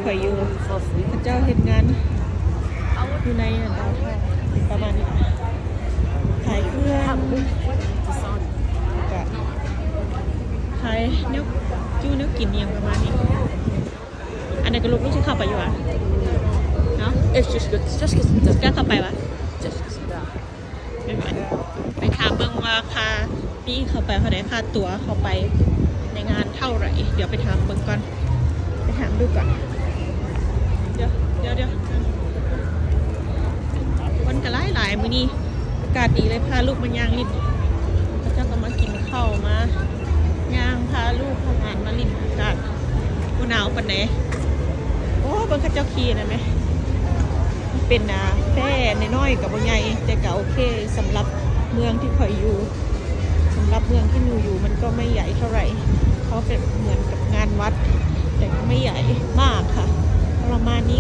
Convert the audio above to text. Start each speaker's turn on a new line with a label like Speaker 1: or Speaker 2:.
Speaker 1: ข่อยอยู่พระเจ้าเห็นงานอยู่ในดาวท่าประมาณนี้ขายเครื่องกับขายเนื้อจู้เนื้อกินอย่างประมาณนี้อันนั้นก็ลูกจะเข้าไปอยู่อ่ะเนาะ
Speaker 2: It's just good. Just because
Speaker 1: กล้าเข้าไปวะ
Speaker 2: just because
Speaker 1: ไม่ไหวไปถามเบิ่งว่าค่านี่เข้าไปเขาได้ค่าตั๋วเข้าไปในงานเท่าไหร่เดี๋ยวไปถามเบิ่งก่อนไปถามดูก่อนเดี๋ยววันก็หลายมื้อนี้อากาศดีเลยพาลูกมาย่างลิ้นพระเจ้าก็มากินข้าวมาย่างพาลูกพาหลานมาลิ้นอากาศบ่หนาวปานใดโอ้เบิ่งเขาเจ้าขี่นั่นไหมเป็นแค่น้อยๆกับบ่ใหญ่แต่ก็โอเคสำหรับเมืองที่ข่อยอยู่สำหรับเมืองที่หนูอยู่มันก็ไม่ใหญ่เท่าไหร่เพราะเป็นเหมือนกับงานวัดแต่ก็ไม่ใหญ่มากค่ะประมาณนี้